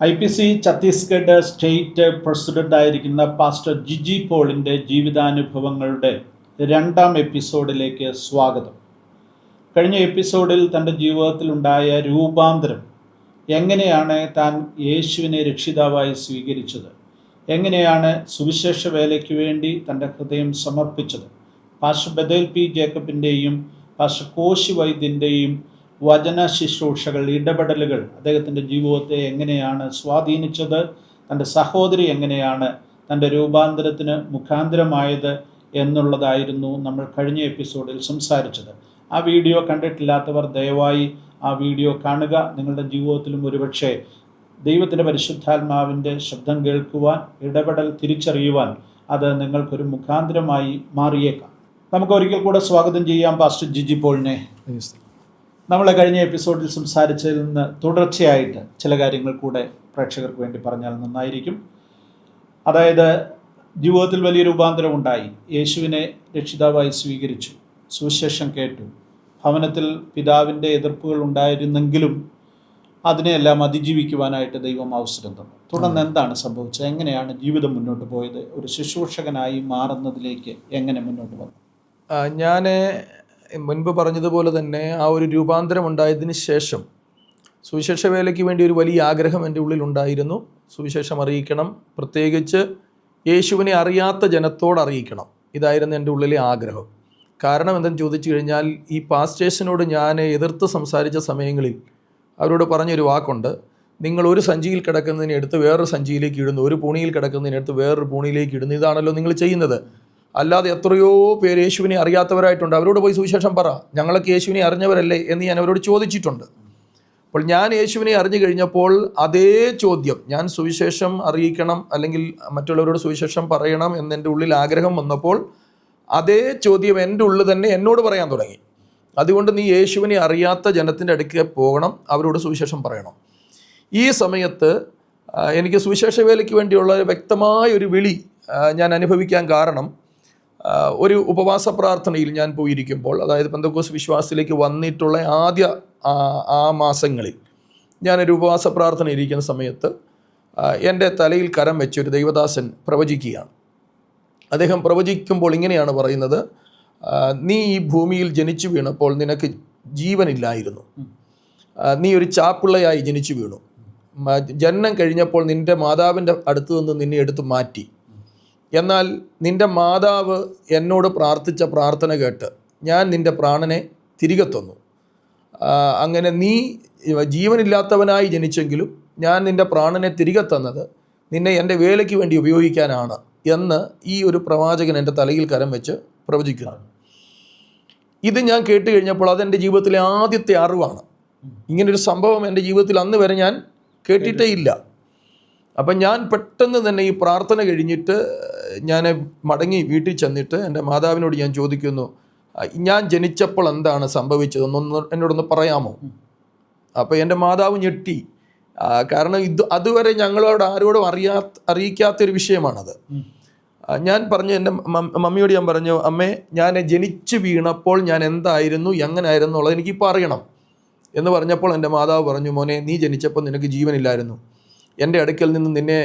IPC Chhattisgarh state പ്രസിഡൻ്റായിരിക്കുന്ന pastor Jiji പോളിൻ്റെ ജീവിതാനുഭവങ്ങളുടെ 2ാം എപ്പിസോഡിലേക്ക് സ്വാഗതം. കഴിഞ്ഞ എപ്പിസോഡിൽ തൻ്റെ ജീവിതത്തിലുണ്ടായ രൂപാന്തരം, എങ്ങനെയാണ് താൻ യേശുവിനെ രക്ഷിതാവായി സ്വീകരിച്ചത്, എങ്ങനെയാണ് സുവിശേഷ വേലയ്ക്ക് വേണ്ടി തൻ്റെ ഹൃദയം സമർപ്പിച്ചത്, പാസ്റ്റർ ബദേൽ പി ജേക്കബിൻ്റെയും പാസ്റ്റർ കോശി വൈദ്യൻ്റെയും വചന ശുശ്രൂഷകൾ, ഇടപെടലുകൾ അദ്ദേഹത്തിൻ്റെ ജീവിതത്തെ എങ്ങനെയാണ് സ്വാധീനിച്ചത്, തൻ്റെ സഹോദരി എങ്ങനെയാണ് തൻ്റെ രൂപാന്തരത്തിന് മുഖാന്തരമായത് എന്നുള്ളതായിരുന്നു നമ്മൾ കഴിഞ്ഞ എപ്പിസോഡിൽ സംസാരിച്ചത്. ആ വീഡിയോ കണ്ടിട്ടില്ലാത്തവർ ദയവായി ആ വീഡിയോ കാണുക. നിങ്ങളുടെ ജീവിതത്തിലും ഒരുപക്ഷെ ദൈവത്തിൻ്റെ പരിശുദ്ധാത്മാവിൻ്റെ ശബ്ദം കേൾക്കുവാൻ, ഇടപെടൽ തിരിച്ചറിയുവാൻ അത് നിങ്ങൾക്കൊരു മുഖാന്തരമായി മാറിയേക്കാം. നമുക്ക് ഒരിക്കൽ കൂടെ സ്വാഗതം ചെയ്യാം പാസ്റ്റർ ജിജി പോളിനെ. നമ്മൾ കഴിഞ്ഞ എപ്പിസോഡിൽ സംസാരിച്ചതിൽ നിന്ന് തുടർച്ചയായിട്ട് ചില കാര്യങ്ങൾ കൂടെ പ്രേക്ഷകർക്ക് വേണ്ടി പറഞ്ഞാൽ നന്നായിരിക്കും. അതായത് ജീവിതത്തിൽ വലിയ രൂപാന്തരം ഉണ്ടായി, യേശുവിനെ രക്ഷിതാവായി സ്വീകരിച്ചു, സുവിശേഷം കേട്ടു, ഭവനത്തിൽ പിതാവിൻ്റെ എതിർപ്പുകൾ ഉണ്ടായിരുന്നെങ്കിലും അതിനെയെല്ലാം അതിജീവിക്കുവാനായിട്ട് ദൈവം അവസരം തന്നു. തുടർന്ന് എന്താണ് സംഭവിച്ചത്, എങ്ങനെയാണ് ജീവിതം മുന്നോട്ട് പോയത്, ഒരു ശുശ്രൂഷകനായി മാറുന്നതിലേക്ക് എങ്ങനെ മുന്നോട്ട് വന്നു? ഞാൻ മുൻപ് പറഞ്ഞതുപോലെ തന്നെ ആ ഒരു രൂപാന്തരം ഉണ്ടായതിന് ശേഷം സുവിശേഷ വേലയ്ക്ക് വേണ്ടി ഒരു വലിയ ആഗ്രഹം എൻ്റെ ഉള്ളിലുണ്ടായിരുന്നു. സുവിശേഷം അറിയിക്കണം, പ്രത്യേകിച്ച് യേശുവിനെ അറിയാത്ത ജനത്തോട് അറിയിക്കണം. ഇതായിരുന്നു എൻ്റെ ഉള്ളിലെ ആഗ്രഹം. കാരണം എന്തെന്ന് ചോദിച്ചു കഴിഞ്ഞാൽ, ഈ പാസ്റ്റേഴ്സിനോട് ഞാൻ എതിർത്ത് സംസാരിച്ച സമയങ്ങളിൽ അവരോട് പറഞ്ഞൊരു വാക്കുണ്ട്: നിങ്ങൾ ഒരു സഞ്ചിയിൽ കിടക്കുന്നതിനെടുത്ത് വേറൊരു സഞ്ചിയിലേക്ക് ഇടുന്നു, ഒരു പൂണിയിൽ കിടക്കുന്നതിനെടുത്ത് വേറൊരു പൂണിയിലേക്ക് ഇടുന്നു. ഇതാണല്ലോ നിങ്ങൾ ചെയ്യുന്നത്. അല്ലാതെ എത്രയോ പേര് യേശുവിനെ അറിയാത്തവരായിട്ടുണ്ട്. അവരോട് പോയി സുവിശേഷം പറ, ഞങ്ങളൊക്കെ യേശുവിനെ അറിഞ്ഞവരല്ലേ എന്ന് ഞാൻ അവരോട് ചോദിച്ചിട്ടുണ്ട്. അപ്പോൾ ഞാൻ യേശുവിനെ അറിഞ്ഞു കഴിഞ്ഞപ്പോൾ അതേ ചോദ്യം, ഞാൻ സുവിശേഷം അറിയിക്കണം അല്ലെങ്കിൽ മറ്റുള്ളവരോട് സുവിശേഷം പറയണം എന്നെൻ്റെ ഉള്ളിൽ ആഗ്രഹം വന്നപ്പോൾ അതേ ചോദ്യം എൻ്റെ ഉള്ളിൽ തന്നെ എന്നോട് പറയാൻ തുടങ്ങി. അതുകൊണ്ട് നീ യേശുവിനെ അറിയാത്ത ജനത്തിൻ്റെ അടുക്കൽ പോകണം, അവരോട് സുവിശേഷം പറയണം. ഈ സമയത്ത് എനിക്ക് സുവിശേഷ വേലയ്ക്ക് വേണ്ടിയുള്ള വ്യക്തമായ ഒരു വിളി ഞാൻ അനുഭവിക്കാൻ കാരണം, ഒരു ഉപവാസ പ്രാർത്ഥനയിൽ ഞാൻ പോയിരിക്കുമ്പോൾ, അതായത് പെന്തക്കോസ്ത് വിശ്വാസത്തിലേക്ക് വന്നിട്ടുള്ള ആദ്യ ആ മാസങ്ങളിൽ ഞാനൊരു ഉപവാസ പ്രാർത്ഥന ഇരിക്കുന്ന സമയത്ത് എൻ്റെ തലയിൽ കരം വെച്ചൊരു ദൈവദാസൻ പ്രവചിക്കുകയാണ്. അദ്ദേഹം പ്രവചിക്കുമ്പോൾ ഇങ്ങനെയാണ് പറയുന്നത്: നീ ഈ ഭൂമിയിൽ ജനിച്ചു വീണപ്പോൾ നിനക്ക് ജീവനില്ലായിരുന്നു, നീ ഒരു ചാപ്പിള്ളയായി ജനിച്ചു വീണു, ജനനം കഴിഞ്ഞപ്പോൾ നിൻ്റെ മാതാവിൻ്റെ അടുത്ത് നിന്ന് നിന്നെ എടുത്ത് മാറ്റി. എന്നാൽ നിൻ്റെ മാതാവ് എന്നോട് പ്രാർത്ഥിച്ച പ്രാർത്ഥന കേട്ട് ഞാൻ നിൻ്റെ പ്രാണനെ തിരികെ തന്നു. അങ്ങനെ നീ ജീവനില്ലാത്തവനായി ജനിച്ചെങ്കിലും ഞാൻ നിൻ്റെ പ്രാണനെ തിരികെ തന്നത് നിന്നെ എൻ്റെ വേലയ്ക്ക് വേണ്ടി ഉപയോഗിക്കാനാണ് എന്ന് ഈ ഒരു പ്രവാചകൻ എൻ്റെ തലയിൽ കരം വെച്ച് പ്രവചിക്കുന്നു. ഇത് ഞാൻ കേട്ട് കഴിഞ്ഞപ്പോൾ അതെൻ്റെ ജീവിതത്തിലെ ആദ്യത്തെ അറിവാണ്. ഇങ്ങനൊരു സംഭവം എൻ്റെ ജീവിതത്തിൽ അന്ന് വരെ ഞാൻ കേട്ടിട്ടേ ഇല്ല. അപ്പം ഞാൻ പെട്ടെന്ന് തന്നെ ഈ പ്രാർത്ഥന കഴിഞ്ഞിട്ട് ഞാൻ മടങ്ങി വീട്ടിൽ ചെന്നിട്ട് എൻ്റെ മാതാവിനോട് ഞാൻ ചോദിക്കുന്നു, ഞാൻ ജനിച്ചപ്പോൾ എന്താണ് സംഭവിച്ചതെന്നൊന്ന് എന്നോടൊന്ന് പറയാമോ? അപ്പോൾ എൻ്റെ മാതാവ് ഞെട്ടി. കാരണം അതുവരെ ഞങ്ങളോട് ആരോടും അറിയിക്കാത്തൊരു വിഷയമാണത്. ഞാൻ പറഞ്ഞു, എൻ്റെ മമ്മിയോട് ഞാൻ പറഞ്ഞു, അമ്മേ, ഞാൻ ജനിച്ചു വീണപ്പോൾ ഞാൻ എന്തായിരുന്നു, എങ്ങനെയായിരുന്നു എന്നുള്ളത് എനിക്കിപ്പോൾ അറിയണം എന്ന് പറഞ്ഞപ്പോൾ എൻ്റെ മാതാവ് പറഞ്ഞു, മോനെ, നീ ജനിച്ചപ്പോൾ നിനക്ക് ജീവനില്ലായിരുന്നു. എൻ്റെ അടുക്കൽ നിന്ന് നിന്നെ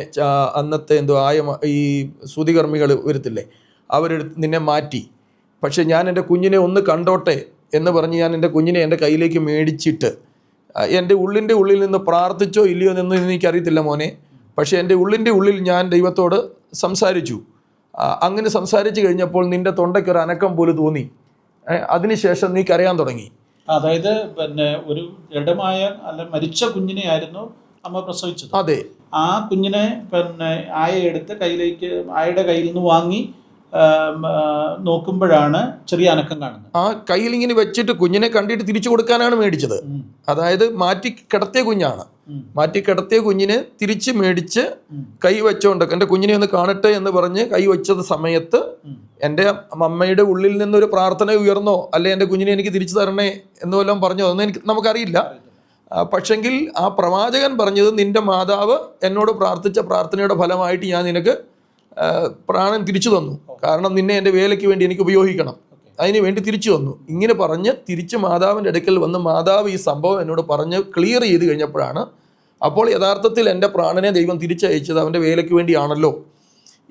അന്നത്തെ ഈ ശ്രുതികർമ്മികൾ വരത്തില്ലേ, അവരെടുത്ത് നിന്നെ മാറ്റി. പക്ഷേ ഞാൻ എൻ്റെ കുഞ്ഞിനെ ഒന്ന് കണ്ടോട്ടെ എന്ന് പറഞ്ഞ് ഞാൻ എൻ്റെ കുഞ്ഞിനെ എൻ്റെ കയ്യിലേക്ക് മേടിച്ചിട്ട് എൻ്റെ ഉള്ളിൻ്റെ ഉള്ളിൽ നിന്ന് പ്രാർത്ഥിച്ചോ ഇല്ലയോ എന്നൊന്നും എനിക്കറിയത്തില്ല മോനെ. പക്ഷേ എൻ്റെ ഉള്ളിൻ്റെ ഉള്ളിൽ ഞാൻ ദൈവത്തോട് സംസാരിച്ചു. അങ്ങനെ സംസാരിച്ച് കഴിഞ്ഞപ്പോൾ നിൻ്റെ തൊണ്ടയ്ക്കൊരു അനക്കം പോലെ തോന്നി. അതിനുശേഷം നീ കരയാൻ തുടങ്ങി. അതായത് പിന്നെ ഒരു ജഡമായ അല്ല മരിച്ച കുഞ്ഞിനെ ആയിരുന്നു അമ്മ പ്രസവിച്ചത്. അതെ. ആ കുഞ്ഞിനെ പിന്നെ ആയ എടുത്ത് ആയയുടെ കയ്യിൽ നിന്ന് വാങ്ങി നോക്കുമ്പോഴാണ് ചെറിയ അനക്കം കാണുന്നത്. ആ കയ്യിൽ ഇങ്ങനെ വെച്ചിട്ട് കുഞ്ഞിനെ കണ്ടിട്ട് തിരിച്ചു കൊടുക്കാനാണ് മേടിച്ചത്. അതായത് മാറ്റി കിടത്തിയ കുഞ്ഞാണ്. മാറ്റി കിടത്തിയ കുഞ്ഞിനെ തിരിച്ച് മേടിച്ച് കൈ വെച്ചോണ്ട് എൻ്റെ കുഞ്ഞിനെ ഒന്ന് കാണട്ടെ എന്ന് പറഞ്ഞ് കൈ വെച്ചത് സമയത്ത് എൻ്റെ അമ്മയുടെ ഉള്ളിൽ നിന്നൊരു പ്രാർത്ഥന ഉയർന്നോ, അല്ലെ എൻ്റെ കുഞ്ഞിനെ എനിക്ക് തിരിച്ചു തരണേ എന്ന് വല്ലതും പറഞ്ഞോ, അതൊന്നും നമുക്കറിയില്ല. പക്ഷെങ്കിൽ ആ പ്രവാചകൻ പറഞ്ഞത്, നിൻ്റെ മാതാവ് എന്നോട് പ്രാർത്ഥിച്ച പ്രാർത്ഥനയുടെ ഫലമായിട്ട് ഞാൻ നിനക്ക് പ്രാണൻ തിരിച്ചു തന്നു, കാരണം നിന്നെ എൻ്റെ വേലയ്ക്ക് വേണ്ടി എനിക്ക് ഉപയോഗിക്കണം, അതിന് വേണ്ടി തിരിച്ചു തന്നു. ഇങ്ങനെ പറഞ്ഞ് തിരിച്ച് മാതാവിൻ്റെ അടുക്കൽ വന്ന് മാതാവ് ഈ സംഭവം എന്നോട് പറഞ്ഞ് ക്ലിയർ ചെയ്ത് കഴിഞ്ഞപ്പോഴാണ് അപ്പോൾ യഥാർത്ഥത്തിൽ എൻ്റെ പ്രാണനെ ദൈവം തിരിച്ചയച്ചത് അവൻ്റെ വേലയ്ക്ക് വേണ്ടിയാണല്ലോ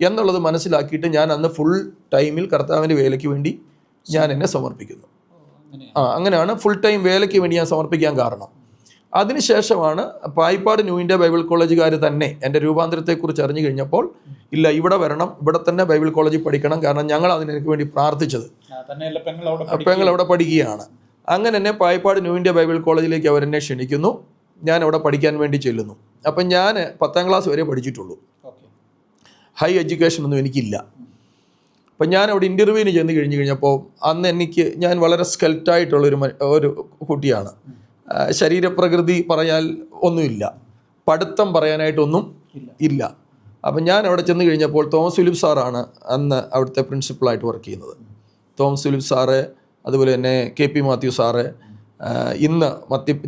എന്നുള്ളത് മനസ്സിലാക്കിയിട്ട് ഞാൻ അന്ന് ഫുൾ ടൈമിൽ കർത്താവിൻ്റെ വേലയ്ക്ക് വേണ്ടി ഞാൻ എന്നെ സമർപ്പിക്കുന്നു. അങ്ങനെയാണ് ഫുൾ ടൈം വേലയ്ക്ക് വേണ്ടി ഞാൻ സമർപ്പിക്കാൻ കാരണം. അതിനുശേഷമാണ് പായിപ്പാട് ന്യൂ ഇന്ത്യ ബൈബിൾ കോളേജുകാർ തന്നെ എൻ്റെ രൂപാന്തരത്തെക്കുറിച്ച് അറിഞ്ഞു കഴിഞ്ഞപ്പോൾ, ഇല്ല ഇവിടെ വരണം, ഇവിടെ തന്നെ ബൈബിൾ കോളേജിൽ പഠിക്കണം, കാരണം ഞങ്ങൾ അതിനെനിക്ക് വേണ്ടി പ്രാർത്ഥിച്ചത്. പെങ്ങൾ അവിടെ പഠിക്കുകയാണ്. അങ്ങനെ എന്നെ പായിപ്പാട് ന്യൂ ഇന്ത്യ ബൈബിൾ കോളേജിലേക്ക് അവരെന്നെ ക്ഷണിക്കുന്നു. ഞാൻ അവിടെ പഠിക്കാൻ വേണ്ടി ചെല്ലുന്നു. അപ്പം ഞാൻ 10ാം ക്ലാസ് വരെ പഠിച്ചിട്ടുള്ളൂ. ഹൈ എഡ്യൂക്കേഷൻ ഒന്നും എനിക്കില്ല. അപ്പം ഞാൻ അവിടെ ഇൻ്റർവ്യൂവിന് ചെന്ന് കഴിഞ്ഞപ്പോൾ അന്ന് ഞാൻ വളരെ സ്കെൽറ്റായിട്ടുള്ളൊരു ഒരു കുട്ടിയാണ്. ശരീരപ്രകൃതി പറയാൻ ഒന്നുമില്ല, പഠിത്തം പറയാനായിട്ടൊന്നും ഇല്ല. അപ്പം ഞാൻ അവിടെ ചെന്ന് കഴിഞ്ഞപ്പോൾ തോമസ് ഫിലിപ്പ് സാറാണ് അന്ന് അവിടുത്തെ പ്രിൻസിപ്പളായിട്ട് വർക്ക് ചെയ്യുന്നത്. തോമസ് ഫിലിപ്പ് സാറ്, അതുപോലെ തന്നെ KP മാത്യു സാറ്, ഇന്ന്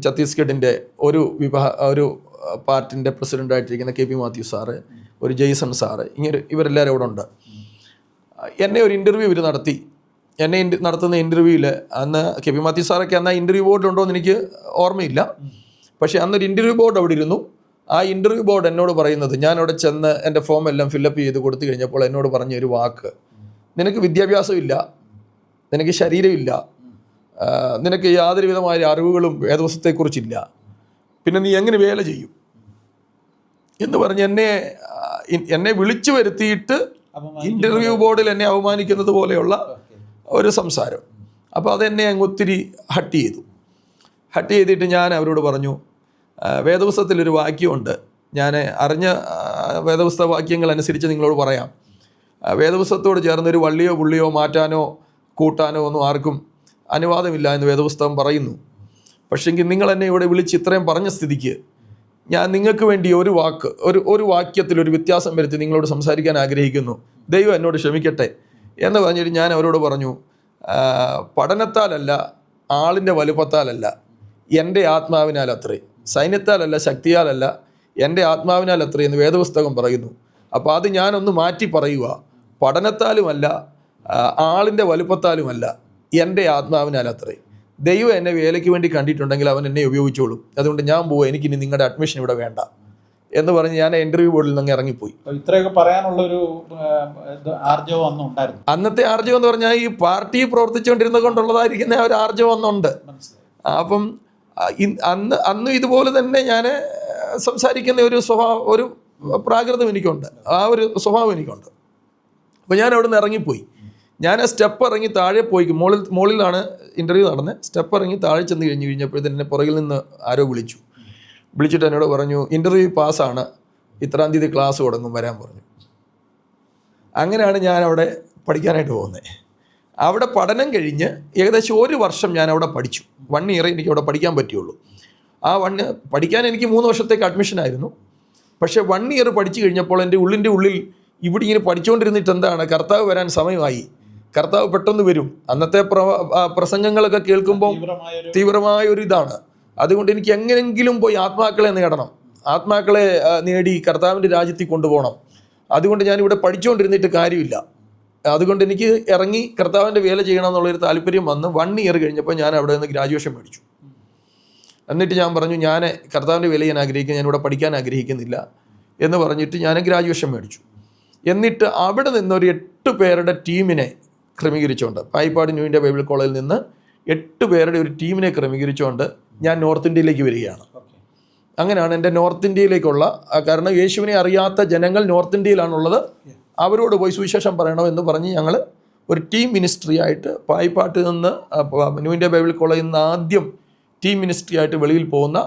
ഛത്തീസ്ഗഡിൻ്റെ ഒരു പാർട്ടിൻ്റെ പ്രസിഡൻ്റായിട്ടിരിക്കുന്ന KP മാത്യു സാറ്, ഒരു ജെയ്സൺ സാറ്, ഇങ്ങനെ ഇവരെല്ലാവരും അവിടെ ഉണ്ട്. എന്നെ ഒരു ഇൻ്റർവ്യൂ ഇവർ നടത്തി. എന്നെ നടത്തുന്ന ഇൻ്റർവ്യൂവിൽ അന്ന് KP മാത്യു സാറൊക്കെ അന്ന് ഇൻ്റർവ്യൂ ബോർഡിലുണ്ടോ എന്ന് എനിക്ക് ഓർമ്മയില്ല. പക്ഷേ അന്നൊരു ഇൻ്റർവ്യൂ ബോർഡ് അവിടെ ഇരുന്നു. ആ ഇൻ്റർവ്യൂ ബോർഡ് എന്നോട് പറയുന്നത്, ഞാൻ അവിടെ ചെന്ന് എൻ്റെ ഫോം എല്ലാം ഫില്ലപ്പ് ചെയ്ത് കൊടുത്തു കഴിഞ്ഞപ്പോൾ എന്നോട് പറഞ്ഞ ഒരു വാക്ക്, നിനക്ക് വിദ്യാഭ്യാസമില്ല, നിനക്ക് ശരീരമില്ല, നിനക്ക് യാതൊരു വിധമായ അറിവുകളും വേദവസ്തുത്തെക്കുറിച്ചില്ല, പിന്നെ നീ എങ്ങനെ വേല ചെയ്യും എന്ന് പറഞ്ഞ് എന്നെ വിളിച്ചു വരുത്തിയിട്ട് ഇൻ്റർവ്യൂ ബോർഡിൽ എന്നെ അവമാനിക്കുന്നത് പോലെയുള്ള ഒരു സംസാരം. അപ്പോൾ അതെന്നെ അങ്ങ് ഒത്തിരി ഹട്ട് ചെയ്തിട്ട് ഞാൻ അവരോട് പറഞ്ഞു, വേദപുസ്തകത്തിലൊരു വാക്യമുണ്ട്, ഞാൻ അറിഞ്ഞ വേദപുസ്തക വാക്യങ്ങൾ അനുസരിച്ച് നിങ്ങളോട് പറയാം. വേദപുസ്തകത്തോട് ചേർന്നൊരു വള്ളിയോ പുള്ളിയോ മാറ്റാനോ കൂട്ടാനോ ഒന്നും ആർക്കും അനുവാദമില്ല എന്ന് വേദപുസ്തകം പറയുന്നു. പക്ഷേങ്കിൽ നിങ്ങൾ എന്നെ ഇവിടെ വിളിച്ച് ഇത്രയും പറഞ്ഞ സ്ഥിതിക്ക് ഞാൻ നിങ്ങൾക്ക് വേണ്ടി ഒരു വാക്യത്തിലൊരു വ്യത്യാസം വരുത്തി നിങ്ങളോട് സംസാരിക്കാൻ ആഗ്രഹിക്കുന്നു. ദൈവം എന്നോട് ക്ഷമിക്കട്ടെ എന്ന് പറഞ്ഞിട്ട് ഞാൻ അവരോട് പറഞ്ഞു, പഠനത്താലല്ല, ആളിൻ്റെ വലുപ്പത്താലല്ല, എൻ്റെ ആത്മാവിനാൽ അത്രേ, സൈന്യത്താലല്ല, ശക്തിയാലല്ല, എൻ്റെ ആത്മാവിനാൽ അത്രേ എന്ന് വേദപുസ്തകം പറയുന്നു. അപ്പോൾ അത് ഞാനൊന്ന് മാറ്റി പറയുക, പഠനത്താലുമല്ല, ആളിൻ്റെ വലുപ്പത്താലുമല്ല, എൻ്റെ ആത്മാവിനാൽ അത്രേ. ദൈവം എന്നെ വേലയ്ക്ക് വേണ്ടി കണ്ടിട്ടുണ്ടെങ്കിൽ അവൻ എന്നെ ഉപയോഗിച്ചോളും. അതുകൊണ്ട് ഞാൻ പോവുക, എനിക്കിനി നിങ്ങളുടെ അഡ്മിഷൻ ഇവിടെ വേണ്ട എന്ന് പറഞ്ഞ് ഞാൻ ഇൻ്റർവ്യൂ ബോർഡിൽ നിന്ന് ഇറങ്ങിപ്പോയി. ഇത്രയൊക്കെ പറയാനുള്ളൊരു ആർജവം അന്ന് ഉണ്ടായിരുന്നു. അന്നത്തെ ആർജവം എന്ന് പറഞ്ഞാൽ ഈ പാർട്ടി പ്രവർത്തിച്ചുകൊണ്ടിരുന്നത് കൊണ്ടുള്ളതായിരിക്കുന്ന ഒരു ആർജവം അന്നുണ്ട്. അപ്പം അന്നും ഇതുപോലെ തന്നെ ഞാൻ സംസാരിക്കുന്ന ഒരു പ്രാകൃതം എനിക്കുണ്ട്, ആ ഒരു സ്വഭാവം എനിക്കുണ്ട്. അപ്പോൾ ഞാൻ അവിടെ നിന്ന് ഇറങ്ങിപ്പോയി. ഞാൻ ആ സ്റ്റെപ്പ് ഇറങ്ങി താഴെ പോയി, മുകളിലാണ് ഇൻ്റർവ്യൂ നടന്നത്. സ്റ്റെപ്പ് ഇറങ്ങി താഴെ ചെന്ന് കഴിഞ്ഞപ്പോഴത്തേന് എന്നെ പുറകിൽ നിന്ന് ആരോ വിളിച്ചിട്ട് എന്നോട് പറഞ്ഞു, ഇൻ്റർവ്യൂ പാസ്സാണ്, ഇത്രാം തീയതി ക്ലാസ് തുടങ്ങും, വരാൻ പറഞ്ഞു. അങ്ങനെയാണ് ഞാൻ അവിടെ പഠിക്കാനായിട്ട് പോകുന്നത്. അവിടെ പഠനം കഴിഞ്ഞ് ഏകദേശം 1 വർഷം ഞാൻ അവിടെ പഠിച്ചു. 1 ഇയർ എനിക്ക് അവിടെ പഠിക്കാൻ പറ്റുള്ളൂ. ആ പഠിക്കാൻ എനിക്ക് 3 വർഷത്തേക്ക് അഡ്മിഷനായിരുന്നു. പക്ഷേ 1 ഇയർ പഠിച്ചു കഴിഞ്ഞപ്പോൾ എൻ്റെ ഉള്ളിൽ ഇവിടെ ഇങ്ങനെ പഠിച്ചുകൊണ്ടിരുന്നിട്ട് എന്താണ്, കർത്താവ് വരാൻ സമയമായി, കർത്താവ് പെട്ടെന്ന് വരും. അന്നത്തെ പ്രസംഗങ്ങളൊക്കെ കേൾക്കുമ്പോൾ തീവ്രമായ ഒരു ഇതാണ്. അതുകൊണ്ട് എനിക്ക് എങ്ങനെയെങ്കിലും പോയി ആത്മാക്കളെ നേടണം, ആത്മാക്കളെ നേടി കർത്താവിൻ്റെ രാജ്യത്തിൽ കൊണ്ടുപോകണം. അതുകൊണ്ട് ഞാനിവിടെ പഠിച്ചുകൊണ്ടിരുന്നിട്ട് കാര്യമില്ല. അതുകൊണ്ട് എനിക്ക് ഇറങ്ങി കർത്താവിൻ്റെ വേല ചെയ്യണം എന്നുള്ളൊരു താല്പര്യം വന്ന് 1 ഇയർ കഴിഞ്ഞപ്പോൾ ഞാൻ അവിടെ നിന്ന് ഗ്രാജുവേഷൻ മേടിച്ചു. എന്നിട്ട് ഞാൻ പറഞ്ഞു, ഞാൻ കർത്താവിൻ്റെ വേല ചെയ്യാൻ ആഗ്രഹിക്കുന്നു, ഞാനിവിടെ പഠിക്കാൻ ആഗ്രഹിക്കുന്നില്ല എന്ന് പറഞ്ഞിട്ട് ഞാൻ ഗ്രാജുവേഷൻ മേടിച്ചു. എന്നിട്ട് അവിടെ നിന്നൊരു 8 പേരുടെ ടീമിനെ ക്രമീകരിച്ചുകൊണ്ട്, പായിപ്പാട് ന്യൂ ഇന്ത്യ ബൈബിൾ കോളേജിൽ നിന്ന് 8 പേരുടെ ഒരു ടീമിനെ ക്രമീകരിച്ചുകൊണ്ട് ഞാൻ നോർത്ത് ഇന്ത്യയിലേക്ക് വരികയാണ്. അങ്ങനെയാണ് എൻ്റെ നോർത്ത് ഇന്ത്യയിലേക്കുള്ള, കാരണം യേശുവിനെ അറിയാത്ത ജനങ്ങൾ നോർത്ത് ഇന്ത്യയിലാണുള്ളത്, അവരോട് പോയി സുവിശേഷം പറയണമെന്ന് പറഞ്ഞ് ഞങ്ങൾ ഒരു ടീം മിനിസ്ട്രി ആയിട്ട് പായിപ്പാട്ടിൽ നിന്ന് ന്യൂ ഇന്ത്യ ബൈബിൾ കോളേജിൽ നിന്ന് ആദ്യം ടീം മിനിസ്ട്രി ആയിട്ട് വെളിയിൽ പോകുന്ന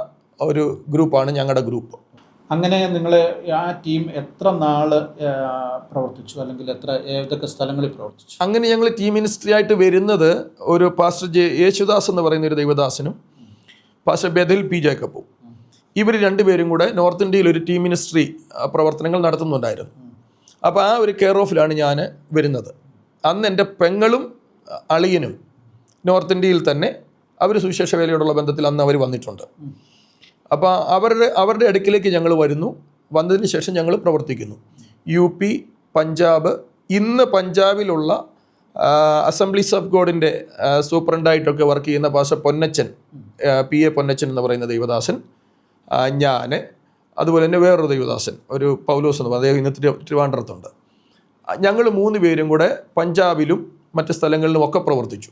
ഒരു ഗ്രൂപ്പാണ് ഞങ്ങളുടെ ഗ്രൂപ്പ്. അങ്ങനെ നിങ്ങൾ ആ ടീം എത്ര നാൾ പ്രവർത്തിച്ചു, അല്ലെങ്കിൽ ഏതൊക്കെ സ്ഥലങ്ങളിൽ പ്രവർത്തിച്ചു? അങ്ങനെ ഞങ്ങൾ ടീം മിനിസ്ട്രി ആയിട്ട് വരുന്നത് ഒരു പാസ്റ്റർ യേശുദാസ് എന്ന് പറയുന്ന ഒരു ദൈവദാസനും പാസ്റ്റർ ബെഥൽ പി ജേക്കബും, ഇവർ 2 പേരും കൂടെ നോർത്ത് ഇന്ത്യയിൽ ഒരു ടീം മിനിസ്ട്രി പ്രവർത്തനങ്ങൾ നടത്തുന്നുണ്ടായിരുന്നു. അപ്പോൾ ആ ഒരു കെയർ ഓഫിലാണ് ഞാൻ വരുന്നത്. അന്ന് എൻ്റെ പെങ്ങളും അളിയനും നോർത്ത് ഇന്ത്യയിൽ തന്നെ അവർ സുവിശേഷ വേലയോടുള്ള ബന്ധത്തിൽ അന്ന് അവർ വന്നിട്ടുണ്ട്. അപ്പോൾ അവരുടെ അടുക്കിലേക്ക് ഞങ്ങൾ വന്നതിന് ശേഷം ഞങ്ങൾ പ്രവർത്തിക്കുന്നു. UP, പഞ്ചാബ്, ഇന്ന് പഞ്ചാബിലുള്ള അസംബ്ലീസ് ഓഫ് ഗോഡിൻ്റെ സൂപ്രണ്ടായിട്ടൊക്കെ വർക്ക് ചെയ്യുന്ന പാസ്റ്റർ പൊന്നച്ചൻ, PA പൊന്നച്ചൻ എന്ന് പറയുന്ന ദൈവദാസൻ, ഞാൻ, അതുപോലെ തന്നെ വേറൊരു ദൈവദാസൻ, ഒരു പൗലോസ് എന്ന് പറയും, അദ്ദേഹം ഇന്ന് ട്രിവാൻഡ്രത്തുണ്ട്. ഞങ്ങൾ 3 പേരും കൂടെ പഞ്ചാബിലും മറ്റ് സ്ഥലങ്ങളിലും ഒക്കെ പ്രവർത്തിച്ചു.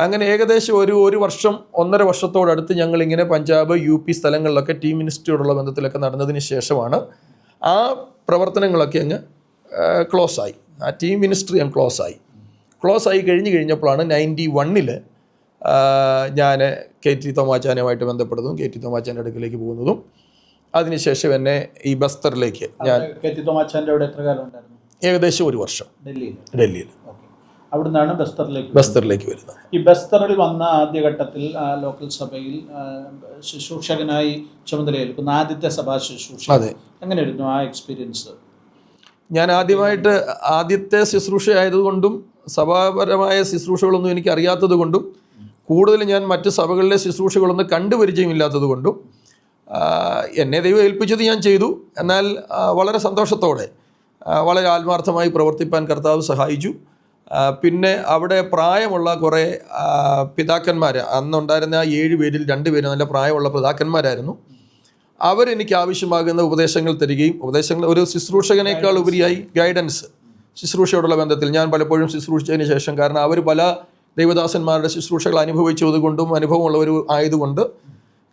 അങ്ങനെ ഏകദേശം ഒരു വർഷം 1.5 വർഷത്തോടടുത്ത് ഞങ്ങളിങ്ങനെ പഞ്ചാബ് UP സ്ഥലങ്ങളിലൊക്കെ ടീം മിനിസ്ട്രിയോടുള്ള ബന്ധത്തിലൊക്കെ നടന്നതിന് ശേഷമാണ് ആ പ്രവർത്തനങ്ങളൊക്കെ അങ്ങ് ക്ലോസായി. ആ ടീം മിനിസ്ട്രി അങ്ങ് ക്ലോസായി കഴിഞ്ഞപ്പോഴാണ് 91 ഞാൻ KT തോമാച്ചാനുമായിട്ട് ബന്ധപ്പെടുന്നതും KT തോമാച്ചാൻ്റെ അടുക്കിലേക്ക് പോകുന്നതും. അതിനുശേഷം എന്നെ ഈ ബസ്തറിലേക്ക് ഞാൻ KT തോമാച്ചാൻ്റെ അവിടെ എത്ര കാലം ഉണ്ടായിരുന്നു? ഏകദേശം 1 വർഷം ഡൽഹിയിൽ. അവിടുന്നാണ് ബസ്തറിലേക്ക് വരുന്നത്. ഈ ബസ്തറിൽ വന്ന ആദ്യഘട്ടത്തിൽ ലോക്കൽ സഭയിൽ ശുശ്രൂഷകനായി ചുമതലയേൽക്കുന്ന ആദ്യത്തെ സഭാ ശുശ്രൂഷ, അതെ, എങ്ങനെയായിരുന്നു ആ എക്സ്പീരിയൻസ്? ഞാൻ ആദ്യത്തെ ശുശ്രൂഷ ആയതുകൊണ്ടും സഭാപരമായ ശുശ്രൂഷകളൊന്നും എനിക്ക് അറിയാത്തത് കൊണ്ടും കൂടുതൽ ഞാൻ മറ്റ് സഭകളിലെ ശുശ്രൂഷകളൊന്നും കണ്ടുപരിചയമില്ലാത്തത് കൊണ്ടും എന്നെ ദൈവം ഏൽപ്പിച്ചത് ഞാൻ ചെയ്തു. എന്നാൽ വളരെ സന്തോഷത്തോടെ വളരെ ആത്മാർത്ഥമായി പ്രവർത്തിപ്പാൻ കർത്താവ് സഹായിച്ചു. പിന്നെ അവിടെ പ്രായമുള്ള കുറേ പിതാക്കന്മാർ, അന്നുണ്ടായിരുന്ന 7 പേരിൽ 2 പേര് നല്ല പ്രായമുള്ള പിതാക്കന്മാരായിരുന്നു. അവരെനിക്ക് ആവശ്യമാകുന്ന ഉപദേശങ്ങൾ തരികയും, ഉപദേശങ്ങൾ ഒരു ശുശ്രൂഷകനേക്കാൾ ഉപരിയായി ഗൈഡൻസ്, ശുശ്രൂഷയോടുള്ള ബന്ധത്തിൽ ഞാൻ പലപ്പോഴും ശുശ്രൂഷിച്ചതിന് ശേഷം, കാരണം അവർ പല ദൈവദാസന്മാരുടെ ശുശ്രൂഷകൾ അനുഭവിച്ചതുകൊണ്ടും അനുഭവമുള്ളവർ ആയതുകൊണ്ട്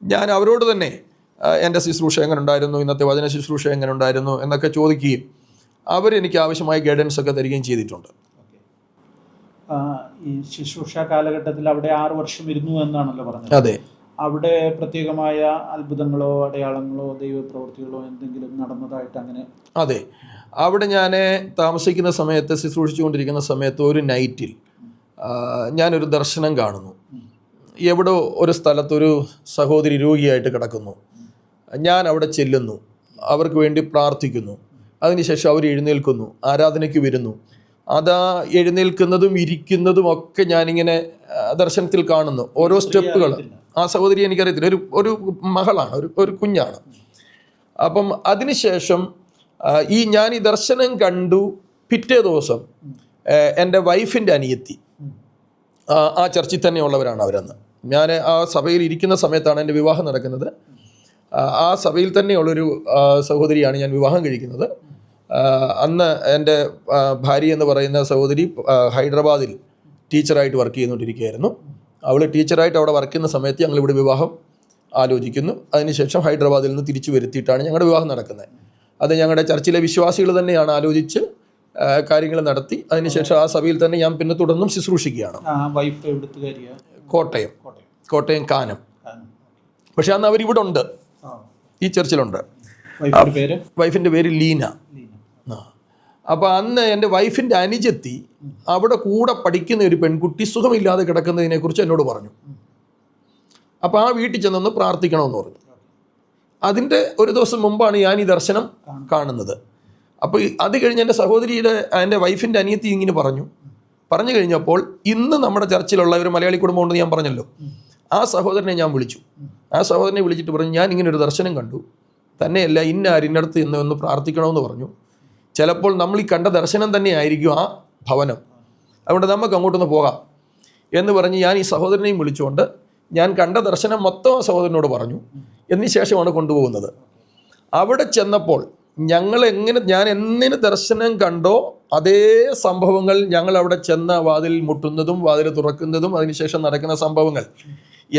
ഞാൻ അവരോട് തന്നെ എൻ്റെ ശുശ്രൂഷ എങ്ങനെ ഉണ്ടായിരുന്നു, ഇന്നത്തെ വചന ശുശ്രൂഷ എങ്ങനെ ഉണ്ടായിരുന്നു എന്നൊക്കെ ചോദിക്കുകയും അവരെനിക്ക് ആവശ്യമായ ഗൈഡൻസ് ഒക്കെ തരികയും ചെയ്തിട്ടുണ്ട്. ഈ ശുശ്രൂഷ കാലഘട്ടത്തിൽ അവിടെ 6 വർഷം ഇരുന്നു എന്നാണല്ലോ പറഞ്ഞത്. അതെ. അവിടെ പ്രത്യേകമായ അത്ഭുതങ്ങളോ അടയാളങ്ങളോ ദൈവപ്രവൃത്തികളോ എന്തെങ്കിലും നടന്നതായിട്ട് അങ്ങനെ? അതെ, അവിടെ ഞാൻ താമസിക്കുന്ന സമയത്ത്, ശുശ്രൂഷിച്ചുകൊണ്ടിരിക്കുന്ന സമയത്ത് ഒരു നൈറ്റിൽ ഞാനൊരു ദർശനം കാണുന്നു. എവിടെ ഒരു സ്ഥലത്തൊരു സഹോദരി രോഗിയായിട്ട് കിടക്കുന്നു. ഞാൻ അവിടെ ചെല്ലുന്നു, അവർക്ക് വേണ്ടി പ്രാർത്ഥിക്കുന്നു. അതിനുശേഷം അവർ എഴുന്നേൽക്കുന്നു, ആരാധനയ്ക്ക് വരുന്നു. അതാ എഴുന്നേൽക്കുന്നതും ഇരിക്കുന്നതും ഒക്കെ ഞാനിങ്ങനെ ദർശനത്തിൽ കാണുന്നു, ഓരോ സ്റ്റെപ്പുകൾ. ആ സഹോദരി എനിക്കറിയത്തില്ല, ഒരു മകളാണ്, ഒരു കുഞ്ഞാണ്. അപ്പം അതിനുശേഷം ഞാൻ ഈ ദർശനം കണ്ടു. പിറ്റേ ദിവസം എൻ്റെ വൈഫിൻ്റെ അനിയത്തി, ആ ചർച്ചിൽ തന്നെയുള്ളവരാണ് അവരെന്ന്. ഞാൻ ആ സഭയിൽ ഇരിക്കുന്ന സമയത്താണ് എൻ്റെ വിവാഹം നടക്കുന്നത്. ആ സഭയിൽ തന്നെയുള്ളൊരു സഹോദരിയാണ് ഞാൻ വിവാഹം കഴിക്കുന്നത്. അന്ന് എൻ്റെ ഭാര്യ എന്ന് പറയുന്ന സഹോദരി ഹൈദരാബാദിൽ ടീച്ചറായിട്ട് വർക്ക് ചെയ്തുകൊണ്ടിരിക്കുകയായിരുന്നു. അവൾ ടീച്ചറായിട്ട് അവിടെ വർക്ക് ചെയ്യുന്ന സമയത്ത് ഞങ്ങളിവിടെ വിവാഹം ആലോചിക്കുന്നു. അതിനുശേഷം ഹൈദരാബാദിൽ നിന്ന് തിരിച്ചു വരുത്തിയിട്ടാണ് ഞങ്ങളുടെ വിവാഹം നടക്കുന്നത്. അത് ഞങ്ങളുടെ ചർച്ചിലെ വിശ്വാസികൾ തന്നെയാണ് ആലോചിച്ച് കാര്യങ്ങൾ നടത്തി. അതിനുശേഷം ആ സഭയിൽ തന്നെ ഞാൻ പിന്നെ തുടർന്നും ശുശ്രൂഷിക്കുകയാണ്. കോട്ടയം കാനം. പക്ഷെ അന്ന് അവരിവിടെ ഉണ്ട്, ഈ ചർച്ചിലുണ്ട്. വൈഫിൻ്റെ പേര് ലീന. അപ്പോൾ അന്ന് എൻ്റെ വൈഫിൻ്റെ അനുജത്തി അവിടെ കൂടെ പഠിക്കുന്ന ഒരു പെൺകുട്ടി സുഖമില്ലാതെ കിടക്കുന്നതിനെക്കുറിച്ച് എന്നോട് പറഞ്ഞു. അപ്പോൾ ആ വീട്ടിൽ ചെന്നൊന്ന് പ്രാർത്ഥിക്കണമെന്ന് പറഞ്ഞു. അതിൻ്റെ ഒരു ദിവസം മുമ്പാണ് ഞാൻ ഈ ദർശനം കാണുന്നത്. അപ്പോൾ അത് കഴിഞ്ഞ് എൻ്റെ വൈഫിൻ്റെ അനിയത്തി ഇങ്ങനെ പറഞ്ഞു കഴിഞ്ഞപ്പോൾ, ഇന്ന് നമ്മുടെ ചർച്ചിലുള്ള ഒരു മലയാളി കുടുംബം ഉണ്ടെന്ന് ഞാൻ പറഞ്ഞല്ലോ, ആ സഹോദരനെ ഞാൻ വിളിച്ചു. ആ സഹോദരനെ വിളിച്ചിട്ട് പറഞ്ഞു, ഞാൻ ഇങ്ങനെ ഒരു ദർശനം കണ്ടു, തന്നെയല്ല ഇന്നടുത്ത് ഒന്ന് പ്രാർത്ഥിക്കണമെന്ന് പറഞ്ഞു. ചിലപ്പോൾ നമ്മൾ ഈ കണ്ട ദർശനം തന്നെ ആയിരിക്കും ആ ഭവനം, അതുകൊണ്ട് നമുക്ക് അങ്ങോട്ടൊന്ന് പോകാം എന്ന് പറഞ്ഞ് ഞാൻ ഈ സഹോദരനെയും വിളിച്ചുകൊണ്ട് ഞാൻ കണ്ട ദർശനം മൊത്തം ആ സഹോദരനോട് പറഞ്ഞു. എന്നതിന് ശേഷമാണ് കൊണ്ടുപോകുന്നത്. അവിടെ ചെന്നപ്പോൾ ഞാൻ എന്നിന് ദർശനം കണ്ടോ അതേ സംഭവങ്ങൾ ഞങ്ങൾ അവിടെ ചെന്ന വാതിൽ മുട്ടുന്നതും വാതിൽ തുറക്കുന്നതും അതിനുശേഷം നടക്കുന്ന സംഭവങ്ങൾ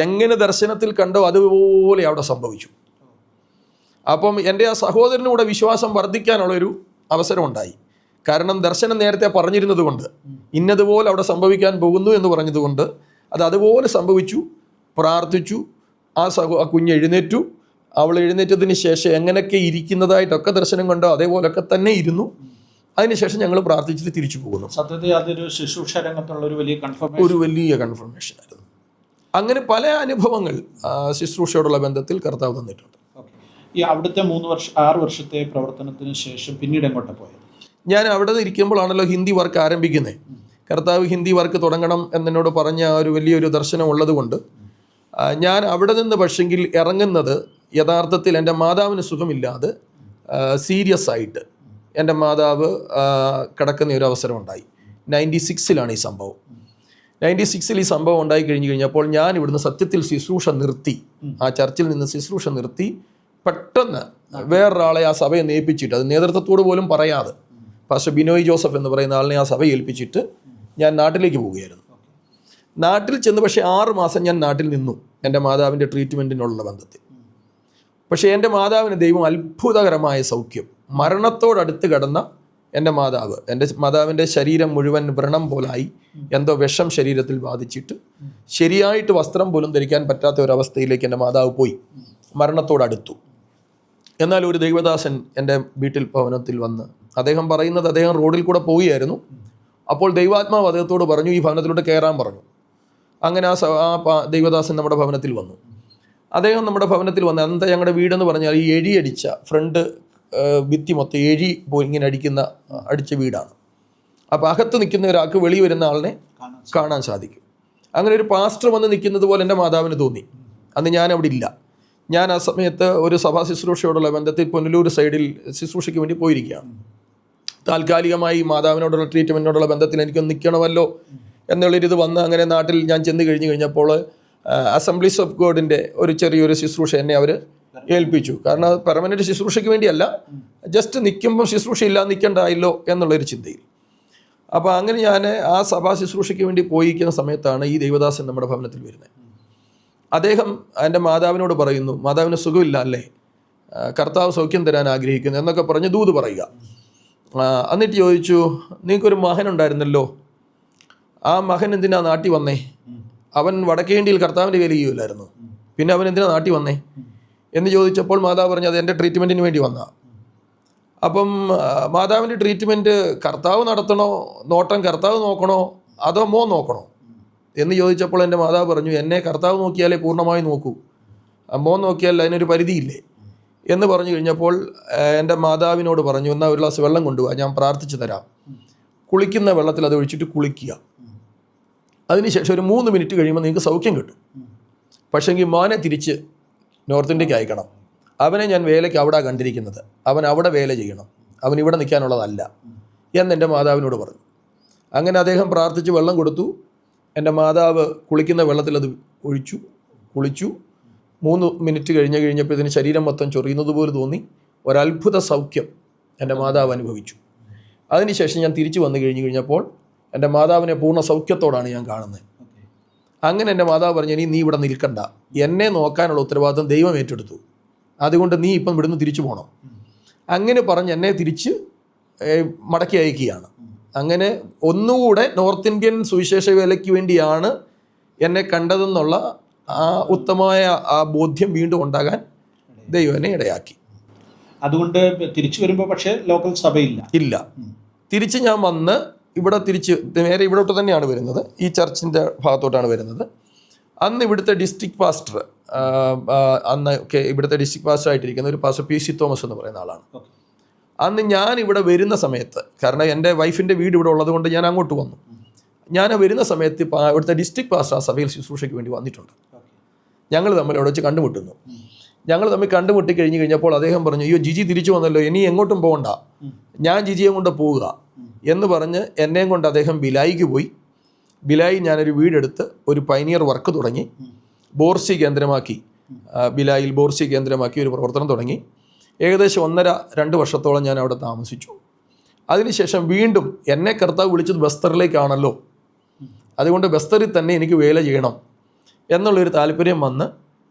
എങ്ങനെ ദർശനത്തിൽ കണ്ടോ അതുപോലെ അവിടെ സംഭവിച്ചു. അപ്പം എൻ്റെ ആ സഹോദരനൂടെ വിശ്വാസം വർദ്ധിക്കാനുള്ളൊരു അവസരമുണ്ടായി. കാരണം ദർശനം നേരത്തെ പറഞ്ഞിരുന്നത് കൊണ്ട്, ഇന്നതുപോലെ അവിടെ സംഭവിക്കാൻ പോകുന്നു എന്ന് പറഞ്ഞതുകൊണ്ട് അത് അതുപോലെ സംഭവിച്ചു. പ്രാർത്ഥിച്ചു. ആ കുഞ്ഞ് എഴുന്നേറ്റു. അവൾ എഴുന്നേറ്റതിന് ശേഷം എങ്ങനെയൊക്കെ ഇരിക്കുന്നതായിട്ടൊക്കെ ദർശനം കണ്ടോ അതേപോലൊക്കെ തന്നെ ഇരുന്നു. അതിനുശേഷം ഞങ്ങൾ പ്രാർത്ഥിച്ചിട്ട് തിരിച്ചു പോകുന്നു. സത്യത്തിൽ അതൊരു ശുശ്രൂഷ രംഗത്തുള്ള ഒരു വലിയ കൺഫർമേഷൻ ആയിരുന്നു. അങ്ങനെ പല അനുഭവങ്ങൾ ശുശ്രൂഷയോടുള്ള ബന്ധത്തിൽ കർത്താവ് തന്നിട്ടുണ്ട്. ഈ അവിടുത്തെ 6 വർഷത്തെ പ്രവർത്തനത്തിന് ശേഷം പിന്നീട് എങ്ങോട്ട് പോയത്? ഞാൻ അവിടെ ഇരിക്കുമ്പോഴാണല്ലോ ഹിന്ദി വർക്ക് ആരംഭിക്കുന്നത്. കർത്താവ് ഹിന്ദി വർക്ക് തുടങ്ങണം എന്നോട് പറഞ്ഞ ഒരു വലിയൊരു ദർശനം ഉള്ളത് കൊണ്ട് ഞാൻ അവിടെ നിന്ന് പക്ഷെങ്കിൽ ഇറങ്ങുന്നത് യഥാർത്ഥത്തിൽ എൻ്റെ മാതാവിന് സുഖമില്ലാതെ സീരിയസ് ആയിട്ട് എൻ്റെ മാതാവ് കിടക്കുന്ന ഒരു അവസരം ഉണ്ടായി. 96 ഈ സംഭവം. 96 ഈ സംഭവം ഉണ്ടായി കഴിഞ്ഞപ്പോൾ ഞാൻ ഇവിടുന്ന് സത്യത്തിൽ ശുശ്രൂഷ നിർത്തി. ആ ചർച്ചിൽ നിന്ന് ശുശ്രൂഷ നിർത്തി പെട്ടെന്ന് വേറൊരാളെ ആ സഭയെ ഏൽപ്പിച്ചിട്ട്, അത് നേതൃത്വത്തോട് പോലും പറയാതെ, പാസ്റ്റർ ബിനോയ് ജോസഫ് എന്ന് പറയുന്ന ആളിനെ ആ സഭയെ ഏൽപ്പിച്ചിട്ട് ഞാൻ നാട്ടിലേക്ക് പോവുകയായിരുന്നു. നാട്ടിൽ ചെന്ന് പക്ഷേ 6 മാസം ഞാൻ നാട്ടിൽ നിന്നു എൻ്റെ മാതാവിൻ്റെ ട്രീറ്റ്മെൻറ്റിനുള്ള ബന്ധത്തിൽ. പക്ഷേ എൻ്റെ മാതാവിന് ദൈവം അത്ഭുതകരമായ സൗഖ്യം, മരണത്തോടടുത്ത് കിടന്ന എൻ്റെ മാതാവിൻ്റെ ശരീരം മുഴുവൻ വ്രണം പോലായി, എന്തോ വിഷം ശരീരത്തിൽ ബാധിച്ചിട്ട് ശരിയായിട്ട് വസ്ത്രം പോലും ധരിക്കാൻ പറ്റാത്ത ഒരവസ്ഥയിലേക്ക് എൻ്റെ മാതാവ് പോയി, മരണത്തോടടുത്തു. എന്നാൽ ഒരു ദൈവദാസൻ എൻ്റെ ഭവനത്തിൽ വന്ന്, അദ്ദേഹം പറയുന്നത് അദ്ദേഹം റോഡിൽ കൂടെ പോവുകയായിരുന്നു. അപ്പോൾ ദൈവാത്മാവ് അദ്ദേഹത്തോട് പറഞ്ഞു, ഈ ഭവനത്തിലോട്ട് കയറാൻ പറഞ്ഞു. അങ്ങനെ ആ ദൈവദാസൻ നമ്മുടെ ഭവനത്തിൽ വന്നു. അദ്ദേഹം നമ്മുടെ ഭവനത്തിൽ വന്ന്, അന്നത്തെ ഞങ്ങളുടെ വീടെന്ന് പറഞ്ഞാൽ ഈ എഴിയടിച്ച ഫ്രണ്ട് ഭിത്തി മൊത്തം എഴി ഇങ്ങനെ അടിച്ച വീടാണ്. അപ്പോൾ അകത്ത് നിൽക്കുന്ന ഒരാൾക്ക് വെളി വരുന്ന ആളിനെ കാണാൻ സാധിക്കും. അങ്ങനെ ഒരു പാസ്റ്റർ വന്ന് നിൽക്കുന്നത് പോലെ എൻ്റെ മാതാവിന് തോന്നി. അന്ന് ഞാൻ അവിടെ ഇല്ല. ഞാൻ ആ സമയത്ത് ഒരു സഭാ ശുശ്രൂഷയോടുള്ള ബന്ധത്തിൽ പുനലൂർ സൈഡിൽ ശുശ്രൂഷയ്ക്ക് വേണ്ടി പോയിരിക്കുകയാണ്. താൽക്കാലികമായി മാതാവിനോടുള്ള ട്രീറ്റ്മെൻറ്റിനോടുള്ള ബന്ധത്തിൽ എനിക്കൊന്ന് നിൽക്കണമല്ലോ എന്നുള്ളൊരിത് വന്ന് അങ്ങനെ നാട്ടിൽ ഞാൻ ചെന്ന് കഴിഞ്ഞപ്പോൾ അസംബ്ലീസ് ഓഫ് ഗോഡിൻ്റെ ഒരു ചെറിയൊരു ശുശ്രൂഷ എന്നെ അവർ ഏൽപ്പിച്ചു. കാരണം അത് പെർമനൻറ്റ് ശുശ്രൂഷയ്ക്ക് വേണ്ടിയല്ല, ജസ്റ്റ് നിൽക്കുമ്പം ശുശ്രൂഷയില്ല, നിൽക്കണ്ടായല്ലോ എന്നുള്ളൊരു ചിന്തയിൽ. അപ്പോൾ അങ്ങനെ ഞാൻ ആ സഭാ ശുശ്രൂഷയ്ക്ക് വേണ്ടി പോയിരിക്കുന്ന സമയത്താണ് ഈ ദൈവദാസൻ നമ്മുടെ ഭവനത്തിൽ വരുന്നത്. അദ്ദേഹം എൻ്റെ മാതാവിനോട് പറയുന്നു, മാതാവിന് സുഖമില്ല അല്ലേ, കർത്താവ് സൗഖ്യം തരാൻ ആഗ്രഹിക്കുന്നു എന്നൊക്കെ പറഞ്ഞ് ദൂത് പറയുക. എന്നിട്ട് ചോദിച്ചു, നിങ്ങൾക്കൊരു മകനുണ്ടായിരുന്നല്ലോ, ആ മകൻ എന്തിനാ നാട്ടിൽ വന്നേ? അവൻ വടക്കേണ്ടിയിൽ കർത്താവിൻ്റെ വേല ചെയ്യുമല്ലായിരുന്നു, പിന്നെ അവൻ എന്തിനാ നാട്ടിൽ വന്നേ എന്ന് ചോദിച്ചപ്പോൾ മാതാവ് പറഞ്ഞു, അത് എൻ്റെ ട്രീറ്റ്മെൻറ്റിന് വേണ്ടി വന്നതാ. അപ്പം മാതാവിൻ്റെ ട്രീറ്റ്മെൻറ്റ് കർത്താവ് നടത്തണോ, നോട്ടം കർത്താവ് നോക്കണോ അതോ മോൻ നോക്കണോ എന്ന് ചോദിച്ചപ്പോൾ എൻ്റെ മാതാവ് പറഞ്ഞു, എന്നെ കർത്താവ് നോക്കിയാലേ പൂർണ്ണമായി നോക്കൂ, മോൻ നോക്കിയാൽ അതിനൊരു പരിധിയില്ലേ എന്ന് പറഞ്ഞു കഴിഞ്ഞപ്പോൾ എൻ്റെ മാതാവിനോട് പറഞ്ഞു, എന്നാൽ ഒരു ഗ്ലാസ് വെള്ളം കൊണ്ടുപോകാം, ഞാൻ പ്രാർത്ഥിച്ചു തരാം, കുളിക്കുന്ന വെള്ളത്തിൽ അത് ഒഴിച്ചിട്ട് കുളിക്കുക, അതിനുശേഷം ഒരു 3 മിനിറ്റ് കഴിയുമ്പോൾ നിങ്ങൾക്ക് സൗഖ്യം കിട്ടും. പക്ഷേങ്കിൽ മോനെ തിരിച്ച് നോർത്ത് ഇന്ത്യക്ക് അയക്കണം, അവനെ ഞാൻ വേലയ്ക്ക് അവിടെ കണ്ടിരിക്കുന്നത്, അവൻ അവിടെ വേല ചെയ്യണം, അവൻ ഇവിടെ നിൽക്കാനുള്ളതല്ല എന്നെൻ്റെ മാതാവിനോട് പറഞ്ഞു. അങ്ങനെ അദ്ദേഹം പ്രാർത്ഥിച്ച് വെള്ളം കൊടുത്തു. എൻ്റെ മാതാവ് കുളിക്കുന്ന വെള്ളത്തിൽ അത് ഒഴിച്ചു, കുളിച്ചു. 3 മിനിറ്റ് കഴിഞ്ഞപ്പോഴത്തേന് ശരീരം മൊത്തം ചൊറിയുന്നത് പോലെ തോന്നി. ഒരത്ഭുത സൗഖ്യം എൻ്റെ മാതാവ് അനുഭവിച്ചു. അതിനുശേഷം ഞാൻ തിരിച്ചു വന്നു കഴിഞ്ഞപ്പോൾ എൻ്റെ മാതാവിനെ പൂർണ്ണ സൗഖ്യത്തോടാണ് ഞാൻ കാണുന്നത്. അങ്ങനെ എൻ്റെ മാതാവ് പറഞ്ഞു, നീ ഇവിടെ നിൽക്കണ്ട, എന്നെ നോക്കാനുള്ള ഉത്തരവാദിത്വം ദൈവം ഏറ്റെടുത്തു, അതുകൊണ്ട് നീ ഇപ്പം ഇവിടുന്ന് തിരിച്ചു പോകണം. അങ്ങനെ പറഞ്ഞ് എന്നെ തിരിച്ച് മടക്കി അയക്കുകയാണ്. അങ്ങനെ ഒന്നുകൂടെ നോർത്ത് ഇന്ത്യൻ സുവിശേഷ വേലയ്ക്ക് വേണ്ടിയാണ് എന്നെ കണ്ടതെന്നുള്ള ആ ഉത്തമമായ ആ ബോധ്യം വീണ്ടും ഉണ്ടാകാൻ ദൈവം എന്നെ ഇടയാക്കി. അതുകൊണ്ട് തിരിച്ചു വരുമ്പോൾ പക്ഷേ ലോക്കൽ സഭയില്ല. തിരിച്ച് ഞാൻ വന്ന് ഇവിടെ തിരിച്ച് നേരെ ഇവിടോട്ട് തന്നെയാണ് വരുന്നത്, ഈ ചർച്ചിൻ്റെ ഭാഗത്തോട്ടാണ് വരുന്നത്. അന്ന് ഇവിടുത്തെ ഡിസ്ട്രിക്ട് പാസ്റ്റർ, ഇവിടുത്തെ ഡിസ്ട്രിക്ട് പാസ്റ്റർ ആയിട്ടിരിക്കുന്ന ഒരു പാസ്റ്റർ PC തോമസ് എന്ന് പറയുന്ന ആളാണ്. അന്ന് ഞാൻ ഇവിടെ വരുന്ന സമയത്ത്, കാരണം എൻ്റെ വൈഫിൻ്റെ വീട് ഇവിടെ ഉള്ളത് കൊണ്ട് ഞാൻ അങ്ങോട്ട് വന്നു. ഞാൻ വരുന്ന സമയത്ത് ഇവിടുത്തെ ഡിസ്ട്രിക്ട് പാസ്റ്റർ ആ സഭയിൽ ശുശ്രൂഷയ്ക്ക് വേണ്ടി വന്നിട്ടുണ്ട്. ഞങ്ങൾ തമ്മിൽ അവിടെ വെച്ച് കണ്ടുമുട്ടുന്നു. ഞങ്ങൾ തമ്മിൽ കണ്ടുമുട്ടി കഴിഞ്ഞപ്പോൾ അദ്ദേഹം പറഞ്ഞു, അയ്യോ ജിജി തിരിച്ചു വന്നല്ലോ, ഇനി എങ്ങോട്ടും പോകണ്ട, ഞാൻ ജിജിയെ കൊണ്ട് പോവുക എന്ന് പറഞ്ഞ് എന്നെയും കൊണ്ട് അദ്ദേഹം ബിലായിക്ക് പോയി. ബിലായി ഞാനൊരു വീടെടുത്ത് ഒരു പൈനിയർ വർക്ക് തുടങ്ങി. ബോർസി കേന്ദ്രമാക്കി, ബിലായിൽ ബോർസി കേന്ദ്രമാക്കി ഒരു പ്രവർത്തനം തുടങ്ങി. ഏകദേശം 1.5-2 വർഷത്തോളം ഞാൻ അവിടെ താമസിച്ചു. അതിനുശേഷം വീണ്ടും എന്നെ കർത്താവ് വിളിച്ചത് ബസ്തറിലേക്കാണല്ലോ, അതുകൊണ്ട് ബസ്തറിൽ തന്നെ എനിക്ക് വേല ചെയ്യണം എന്നുള്ളൊരു താല്പര്യം വന്ന്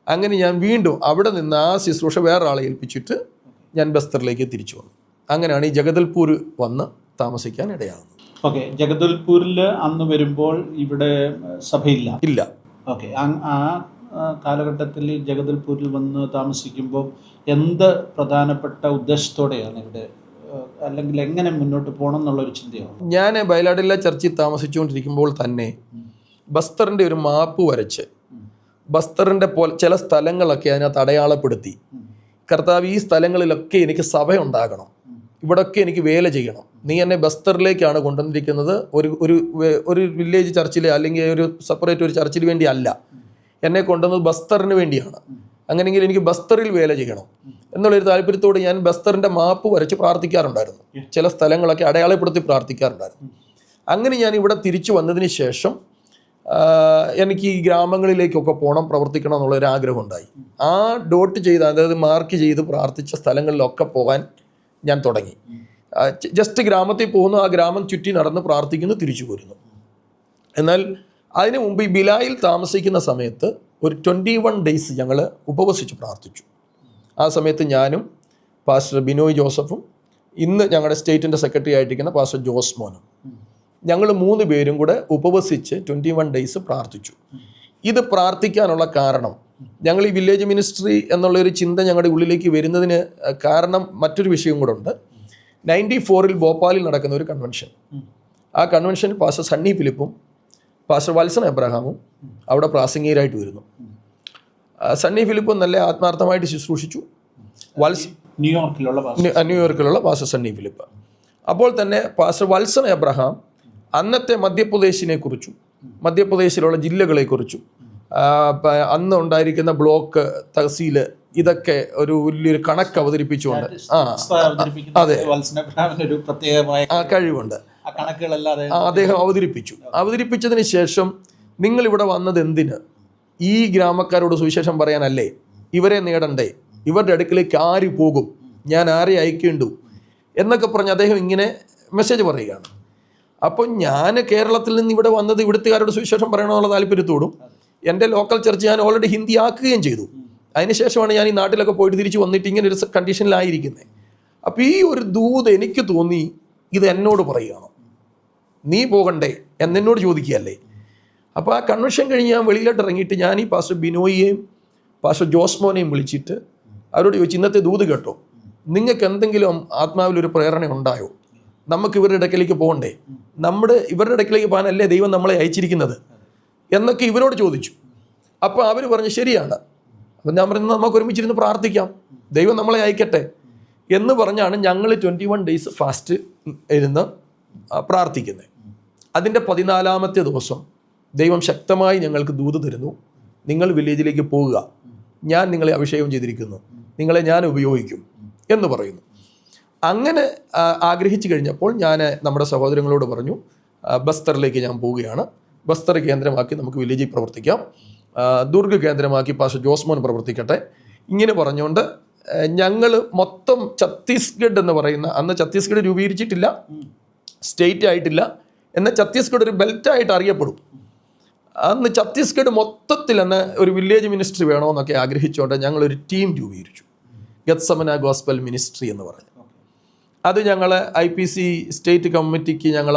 അങ്ങനെ ഞാൻ വീണ്ടും അവിടെ നിന്ന് ആ ശുശ്രൂഷ വേറൊരാളെ ഏൽപ്പിച്ചിട്ട് ഞാൻ ബസ്തറിലേക്ക് തിരിച്ചു വന്നു. അങ്ങനെയാണ് ഈ ജഗദൽപൂർ വന്ന് താമസിക്കാൻ ഇടയാകുന്നത്. ഓക്കെ, ജഗദൽപൂരിൽ അന്ന് വരുമ്പോൾ ഇവിടെ സഭയില്ല. ഓക്കെ, ആ കാലഘട്ടത്തിൽ ജഗദൽപൂരിൽ വന്ന് താമസിക്കുമ്പോൾ എന്ത് പ്രധാനപ്പെട്ട ഉദ്ദേശത്തോടെയാണ് ഇവിടെ, അല്ലെങ്കിൽ എങ്ങനെ മുന്നോട്ട് പോകണം എന്നുള്ളൊരു ചിന്തയാണ്? ഞാൻ ബയലാഡില്ല ചർച്ചിൽ താമസിച്ചുകൊണ്ടിരിക്കുമ്പോൾ തന്നെ ബസ്തറിൻ്റെ ഒരു മാപ്പ് വരച്ച് ബസ്തറിൻ്റെ ചില സ്ഥലങ്ങളൊക്കെ അതിനകത്ത് അടയാളപ്പെടുത്തി, കർത്താവ് ഈ സ്ഥലങ്ങളിലൊക്കെ എനിക്ക് സഭ ഉണ്ടാകണം, ഇവിടൊക്കെ എനിക്ക് വേല ചെയ്യണം, നീ എന്നെ ബസ്തറിലേക്കാണ് കൊണ്ടുവന്നിരിക്കുന്നത്, ഒരു വില്ലേജ് ചർച്ചിൽ അല്ലെങ്കിൽ ഒരു സെപ്പറേറ്റ് ഒരു ചർച്ചിൽ വേണ്ടി അല്ല, എന്നെ കൊണ്ടുവന്നത് ബസ്തറിന് വേണ്ടിയാണ്, അങ്ങനെയെങ്കിൽ എനിക്ക് ബസ്തറിൽ വേല ചെയ്യണം എന്നുള്ളൊരു താല്പര്യത്തോട് ഞാൻ ബസ്തറിൻ്റെ മാപ്പ് വരച്ച് പ്രാർത്ഥിക്കാറുണ്ടായിരുന്നു. ചില സ്ഥലങ്ങളൊക്കെ അടയാളപ്പെടുത്തി പ്രാർത്ഥിക്കാറുണ്ടായിരുന്നു. അങ്ങനെ ഞാൻ ഇവിടെ തിരിച്ചു വന്നതിന് ശേഷം എനിക്ക് ഈ ഗ്രാമങ്ങളിലേക്കൊക്കെ പോകണം, പ്രവർത്തിക്കണം എന്നുള്ളൊരു ആഗ്രഹം ഉണ്ടായി. ആ ഡോട്ട് ചെയ്ത്, അതായത് മാർക്ക് ചെയ്ത് പ്രാർത്ഥിച്ച സ്ഥലങ്ങളിലൊക്കെ പോകാൻ ഞാൻ തുടങ്ങി. ജസ്റ്റ് ഗ്രാമത്തിൽ പോകുന്നു, ആ ഗ്രാമം ചുറ്റി നടന്ന് പ്രാർത്ഥിക്കുന്നു, തിരിച്ചു പോരുന്നു. എന്നാൽ അതിനു മുമ്പ് ഈ ബിലായിൽ താമസിക്കുന്ന സമയത്ത് ഒരു 21 days ഞങ്ങൾ ഉപവസിച്ച് പ്രാർത്ഥിച്ചു. ആ സമയത്ത് ഞാനും പാസ്റ്റർ ബിനോയ് ജോസഫും ഇന്ന് ഞങ്ങളുടെ സ്റ്റേറ്റിൻ്റെ സെക്രട്ടറി ആയിട്ടിരിക്കുന്ന പാസ്റ്റർ ജോസ് മോനും, ഞങ്ങൾ 3 പേരും കൂടെ ഉപവസിച്ച് 21 days പ്രാർത്ഥിച്ചു. ഇത് പ്രാർത്ഥിക്കാനുള്ള കാരണം, ഞങ്ങൾ ഈ വില്ലേജ് മിനിസ്ട്രി എന്നുള്ളൊരു ചിന്ത ഞങ്ങളുടെ ഉള്ളിലേക്ക് വരുന്നതിന് കാരണം മറ്റൊരു വിഷയം കൂടെ ഉണ്ട്. 94 ഭോപ്പാലിൽ നടക്കുന്ന ഒരു കൺവെൻഷൻ, ആ കൺവെൻഷനിൽ പാസ്റ്റർ സണ്ണി ഫിലിപ്പും പാസ്റ്റർ വത്സൻ എബ്രഹാമും അവിടെ പ്രാസംഗികരായിട്ട് വരുന്നു. സണ്ണി ഫിലിപ്പും നല്ല ആത്മാർത്ഥമായിട്ട് ശുശ്രൂഷിച്ചു. ന്യൂയോർക്കിലുള്ള പാസ്റ്റർ സണ്ണി ഫിലിപ്പ്. അപ്പോൾ തന്നെ പാസ്റ്റർ വത്സൻ എബ്രഹാം അന്നത്തെ മധ്യപ്രദേശിനെക്കുറിച്ചും മധ്യപ്രദേശിലുള്ള ജില്ലകളെക്കുറിച്ചും അന്ന് ഉണ്ടായിരിക്കുന്ന ബ്ലോക്ക്, തഹസീല്, ഇതൊക്കെ ഒരു വലിയൊരു കണക്ക് അവതരിപ്പിച്ചുകൊണ്ട് അതെ ആ കഴിവുണ്ട്, അദ്ദേഹം അവതരിപ്പിച്ചതിന് ശേഷം നിങ്ങളിവിടെ വന്നത് എന്തിന്? ഈ ഗ്രാമക്കാരോട് സുവിശേഷം പറയാനല്ലേ? ഇവരെ നേടണ്ടേ? ഇവരുടെ അടുക്കിലേക്ക് ആര് പോകും? ഞാൻ ആരെ അയക്കേണ്ടു? എന്നൊക്കെ പറഞ്ഞ് അദ്ദേഹം ഇങ്ങനെ മെസ്സേജ് പറയുകയാണ്. അപ്പോൾ ഞാൻ കേരളത്തിൽ നിന്ന് ഇവിടെ വന്നത് ഇവിടുത്തുകാരോട് സുവിശേഷം പറയണമെന്നുള്ള താല്പര്യത്തോടും എൻ്റെ ലോക്കൽ ചർച്ച് ഞാൻ ഓൾറെഡി ഹിന്ദി ആക്കുകയും ചെയ്തു. അതിനുശേഷമാണ് ഞാൻ ഈ നാട്ടിലൊക്കെ പോയിട്ട് തിരിച്ച് വന്നിട്ട് ഇങ്ങനെ ഒരു കണ്ടീഷനിലായിരിക്കുന്നത്. അപ്പോൾ ഈ ഒരു ദൂത് എനിക്ക് തോന്നി, ഇത് എന്നോട് പറയുകയാണ്, നീ പോകണ്ടേ എന്നോട് ചോദിക്കുകയല്ലേ. അപ്പോൾ ആ കൺവെൻഷൻ കഴിഞ്ഞ് ഞാൻ വെളിയിലോട്ട് ഇറങ്ങിയിട്ട് ഞാൻ ഈ പാസ്റ്റർ ബിനോയിയെയും പാസ്റ്റർ ജോസ്മോനെയും വിളിച്ചിട്ട് അവരോട് ചോദിച്ചു, ഇന്നത്തെ ദൂത് കേട്ടോ, നിങ്ങൾക്ക് എന്തെങ്കിലും ആത്മാവിലൊരു പ്രേരണ ഉണ്ടായോ? നമുക്ക് ഇവരുടെ ഇടയ്ക്കിലേക്ക് പോകണ്ടേ? ഇവരുടെ ഇടയ്ക്കിലേക്ക് പോകാനല്ലേ ദൈവം നമ്മളെ അയച്ചിരിക്കുന്നത് എന്നൊക്കെ ഇവരോട് ചോദിച്ചു. അപ്പോൾ അവർ പറഞ്ഞു ശരിയാണ്. അപ്പം ഞാൻ പറയുന്നത് നമുക്ക് ഒരുമിച്ചിരുന്ന് പ്രാർത്ഥിക്കാം, ദൈവം നമ്മളെ അയക്കട്ടെ എന്ന് പറഞ്ഞാണ് ഞങ്ങൾ 21 days ഫാസ്റ്റ് ഇരുന്ന് പ്രാർത്ഥിക്കുന്നത്. അതിൻ്റെ 14ാമത്തെ ദിവസം ദൈവം ശക്തമായി ഞങ്ങൾക്ക് ദൂത് തരുന്നു, നിങ്ങൾ വില്ലേജിലേക്ക് പോകുക, ഞാൻ നിങ്ങളെ അഭിഷേകം ചെയ്തിരിക്കുന്നു, നിങ്ങളെ ഞാൻ ഉപയോഗിക്കും എന്ന് പറയുന്നു. അങ്ങനെ ആഗ്രഹിച്ചു കഴിഞ്ഞപ്പോൾ ഞാൻ നമ്മുടെ സഹോദരങ്ങളോട് പറഞ്ഞു, ബസ്തറിലേക്ക് ഞാൻ പോവുകയാണ്, ബസ്തർ കേന്ദ്രമാക്കി നമുക്ക് വില്ലേജിൽ പ്രവർത്തിക്കാം, ദുർഗ് കേന്ദ്രമാക്കി പാസ്റ്റർ ജോസ്മോൻ പ്രവർത്തിക്കട്ടെ. ഇങ്ങനെ പറഞ്ഞുകൊണ്ട് ഞങ്ങൾ മൊത്തം ഛത്തീസ്ഗഡ് എന്ന് പറയുന്ന, അന്ന് ഛത്തീസ്ഗഡ് രൂപീകരിച്ചിട്ടില്ല, സ്റ്റേറ്റ് ആയിട്ടില്ല, എന്നാൽ ഛത്തീസ്ഗഡ് ഒരു ബെൽറ്റായിട്ട് അറിയപ്പെടും. അന്ന് ഛത്തീസ്ഗഡ് മൊത്തത്തിൽ അന്ന് ഒരു വില്ലേജ് മിനിസ്ട്രി വേണമെന്നൊക്കെ ആഗ്രഹിച്ചുകൊണ്ട് ഞങ്ങളൊരു ടീം രൂപീകരിച്ചു, ഗത്സമന ഗോസ്പൽ മിനിസ്ട്രി എന്ന് പറഞ്ഞു. അത് ഞങ്ങൾ IPC സ്റ്റേറ്റ് കമ്മിറ്റിക്ക് ഞങ്ങൾ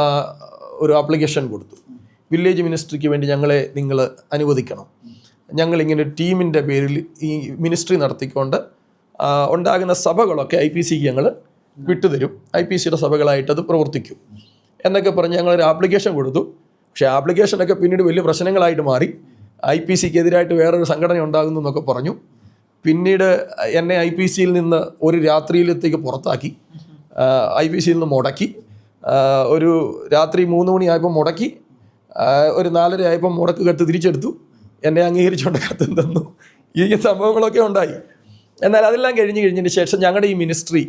ഒരു ആപ്ലിക്കേഷൻ കൊടുത്തു, വില്ലേജ് മിനിസ്ട്രിക്ക് വേണ്ടി ഞങ്ങളെ നിങ്ങൾ അനുവദിക്കണം, ഞങ്ങളിങ്ങനെ ടീമിൻ്റെ പേരിൽ ഈ മിനിസ്ട്രി നടത്തിക്കൊണ്ട് ഉണ്ടാകുന്ന സഭകളൊക്കെ IPCക്ക് ഞങ്ങൾ വിട്ടുതരും, IPCയുടെ സഭകളായിട്ടത് പ്രവർത്തിക്കും എന്നൊക്കെ പറഞ്ഞ് ഞങ്ങളൊരു ആപ്ലിക്കേഷൻ കൊടുത്തു. പക്ഷേ ആപ്ലിക്കേഷനൊക്കെ പിന്നീട് വലിയ പ്രശ്നങ്ങളായിട്ട് മാറി, IPCക്ക് എതിരായിട്ട് വേറൊരു സംഘടന ഉണ്ടാകുന്നു എന്നൊക്കെ പറഞ്ഞു. പിന്നീട് എന്നെ IPCയിൽ നിന്ന് ഒരു രാത്രിയിലത്തേക്ക് പുറത്താക്കി, IPCയിൽ നിന്ന് മുടക്കി, ഒരു രാത്രി 3 മണിയായപ്പോൾ മുടക്കി, ഒരു 4:30 ആയപ്പോൾ മുടക്ക് കത്ത് തിരിച്ചെടുത്തു, എന്നെ അംഗീകരിച്ചുകൊണ്ട് കത്ത് തന്നു. ഈ സംഭവങ്ങളൊക്കെ ഉണ്ടായി. എന്നാൽ അതെല്ലാം കഴിഞ്ഞതിന് ശേഷം ഞങ്ങളുടെ ഈ മിനിസ്ട്രി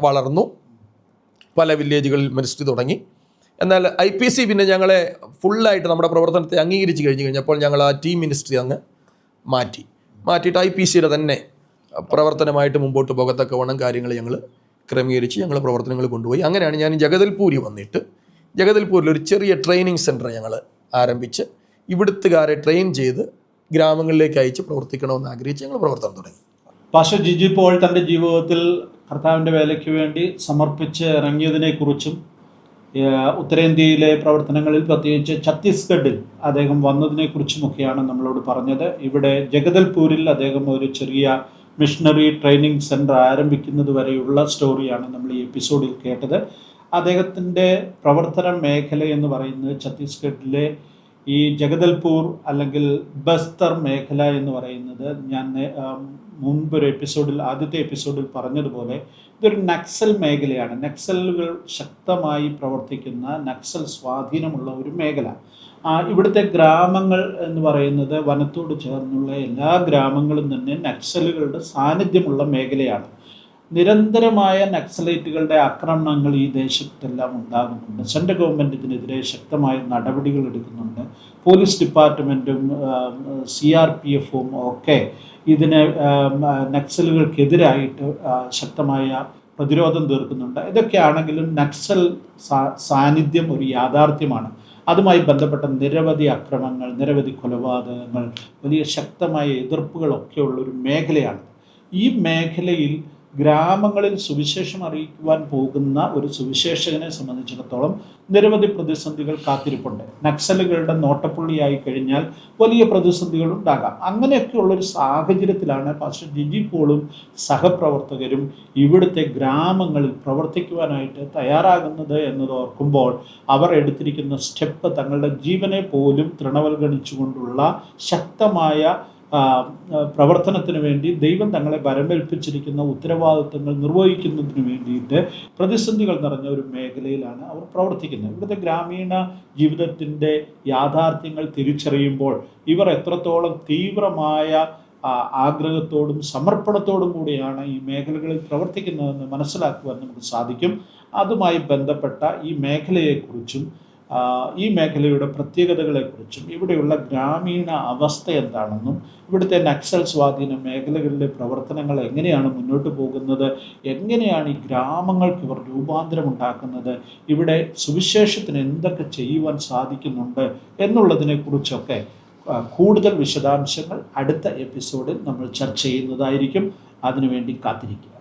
വളർന്നു, പല വില്ലേജുകളിൽ മിനിസ്ട്രി തുടങ്ങി. എന്നാൽ IPC പിന്നെ ഞങ്ങളെ ഫുള്ളായിട്ട് നമ്മുടെ പ്രവർത്തനത്തെ അംഗീകരിച്ച് കഴിഞ്ഞപ്പോൾ ഞങ്ങൾ ആ ടീം മിനിസ്ട്രി അങ്ങ് മാറ്റിയിട്ട് IPCയുടെ തന്നെ പ്രവർത്തനമായിട്ട് മുമ്പോട്ട് പോകത്തക്കവണ്ണം കാര്യങ്ങൾ ഞങ്ങൾ ക്രമീകരിച്ച് ഞങ്ങൾ പ്രവർത്തനങ്ങൾ കൊണ്ടുപോയി. അങ്ങനെയാണ് ഞാൻ ജഗദൽപൂരിൽ വന്നിട്ട് ജഗദൽപൂരിൽ ഒരു ചെറിയ ട്രെയിനിങ് സെൻറ്റർ ഞങ്ങൾ ആരംഭിച്ച് ഇവിടുത്തുകാരെ ട്രെയിൻ ചെയ്ത് ഗ്രാമങ്ങളിലേക്ക് അയച്ച് പ്രവർത്തിക്കണമെന്ന് ആഗ്രഹിച്ച് ഞങ്ങൾ പ്രവർത്തനം തുടങ്ങി. പാസ്റ്റർ ജിജി പോൾ തൻ്റെ ജീവിതത്തിൽ കർത്താവിൻ്റെ വേലയ്ക്ക് വേണ്ടി സമർപ്പിച്ച് ഇറങ്ങിയതിനെക്കുറിച്ചും ഉത്തരേന്ത്യയിലെ പ്രവർത്തനങ്ങളിൽ പ്രത്യേകിച്ച് ഛത്തീസ്ഗഡിൽ അദ്ദേഹം വന്നതിനെക്കുറിച്ചുമൊക്കെയാണ് നമ്മളോട് പറഞ്ഞത്. ഇവിടെ ജഗദൽപൂരിൽ അദ്ദേഹം ഒരു ചെറിയ മിഷണറി ട്രെയിനിങ് സെൻറ്റർ ആരംഭിക്കുന്നത് വരെയുള്ള സ്റ്റോറിയാണ് നമ്മൾ ഈ എപ്പിസോഡിൽ കേട്ടത്. അദ്ദേഹത്തിൻ്റെ പ്രവർത്തന മേഖല എന്ന് പറയുന്നത് ഛത്തീസ്ഗഡിലെ ഈ ജഗദൽപൂർ അല്ലെങ്കിൽ ബസ്തർ മേഖല എന്ന് പറയുന്നത് ഞാൻ മുൻപൊരു ആദ്യത്തെ എപ്പിസോഡിൽ പറഞ്ഞതുപോലെ ഇതൊരു നക്സൽ മേഖലയാണ്. നക്സലുകൾ ശക്തമായി പ്രവർത്തിക്കുന്ന, നക്സൽ സ്വാധീനമുള്ള ഒരു മേഖല. ഇവിടുത്തെ ഗ്രാമങ്ങൾ എന്ന് പറയുന്നത് വനത്തോട് ചേർന്നുള്ള എല്ലാ ഗ്രാമങ്ങളും തന്നെ നക്സലുകളുടെ സാന്നിധ്യമുള്ള മേഖലയാണ്. നിരന്തരമായ നക്സലൈറ്റുകളുടെ ആക്രമണങ്ങൾ ഈ ദേശത്തെല്ലാം ഉണ്ടാകുന്നുണ്ട്. സെൻട്രൽ ഗവൺമെൻറ് ഇതിനെതിരെ ശക്തമായ നടപടികൾ എടുക്കുന്നുണ്ട്. പോലീസ് ഡിപ്പാർട്ട്മെൻറ്റും CRPF-ഉം ഒക്കെ ഇതിനെ നക്സലുകൾക്കെതിരായിട്ട് ശക്തമായ പ്രതിരോധം തീർക്കുന്നുണ്ട്. ഇതൊക്കെയാണെങ്കിലും നക്സൽ സാന്നിധ്യം ഒരു യാഥാർത്ഥ്യമാണ്. അതുമായി ബന്ധപ്പെട്ട നിരവധി അക്രമങ്ങൾ, നിരവധി കൊലപാതകങ്ങൾ, വലിയ ശക്തമായ എതിർപ്പുകളൊക്കെ ഉള്ളൊരു മേഖലയാണ്. ഈ മേഖലയിൽ ഗ്രാമങ്ങളിൽ സുവിശേഷം അറിയിക്കുവാൻ പോകുന്ന ഒരു സുവിശേഷകനെ സംബന്ധിച്ചിടത്തോളം നിരവധി പ്രതിസന്ധികൾ കാത്തിരിപ്പുണ്ട്. നക്സലുകളുടെ നോട്ടപ്പുള്ളിയായി കഴിഞ്ഞാൽ വലിയ പ്രതിസന്ധികൾ ഉണ്ടാകാം. അങ്ങനെയൊക്കെയുള്ളൊരു സാഹചര്യത്തിലാണ് പാസ്റ്റർ ജിജി പോളും സഹപ്രവർത്തകരും ഇവിടുത്തെ ഗ്രാമങ്ങളിൽ പ്രവർത്തിക്കുവാനായിട്ട് തയ്യാറാകുന്നത് എന്നത് ഓർക്കുമ്പോൾ അവർ എടുത്തിരിക്കുന്ന സ്റ്റെപ്പ് തങ്ങളുടെ ജീവനെ പോലും തൃണവൽഗണിച്ചുകൊണ്ടുള്ള ശക്തമായ പ്രവർത്തനത്തിന് വേണ്ടി ദൈവം തങ്ങളെ വരമേൽപ്പിച്ചിരിക്കുന്ന ഉത്തരവാദിത്വങ്ങൾ നിർവഹിക്കുന്നതിന് വേണ്ടിയിട്ട് പ്രതിസന്ധികൾ നിറഞ്ഞ ഒരു മേഖലയിലാണ് അവർ പ്രവർത്തിക്കുന്നത്. ഇവിടുത്തെ ഗ്രാമീണ ജീവിതത്തിൻ്റെ യാഥാർത്ഥ്യങ്ങൾ തിരിച്ചറിയുമ്പോൾ ഇവർ എത്രത്തോളം തീവ്രമായ ആഗ്രഹത്തോടും സമർപ്പണത്തോടും കൂടിയാണ് ഈ മേഖലകളിൽ പ്രവർത്തിക്കുന്നതെന്ന് മനസ്സിലാക്കുവാൻ നമുക്ക് സാധിക്കും. അതുമായി ബന്ധപ്പെട്ട ഈ മേഖലയെക്കുറിച്ചും ഈ മേഖലയുടെ പ്രത്യേകതകളെക്കുറിച്ചും ഇവിടെയുള്ള ഗ്രാമീണ അവസ്ഥ എന്താണെന്നും ഇവിടുത്തെ നക്സൽ സ്വാധീന മേഖലകളിലെ പ്രവർത്തനങ്ങൾ എങ്ങനെയാണ് മുന്നോട്ട് പോകുന്നത്, എങ്ങനെയാണ് ഈ ഗ്രാമങ്ങൾക്ക് ഇവർ രൂപാന്തരം ഉണ്ടാക്കുന്നത്, ഇവിടെ സുവിശേഷത്തിന് എന്തൊക്കെ ചെയ്യുവാൻ സാധിക്കുന്നുണ്ട് എന്നുള്ളതിനെക്കുറിച്ചൊക്കെ കൂടുതൽ വിശദാംശങ്ങൾ അടുത്ത എപ്പിസോഡിൽ നമ്മൾ ചർച്ച ചെയ്യുന്നതായിരിക്കും. അതിനുവേണ്ടി കാത്തിരിക്കുക.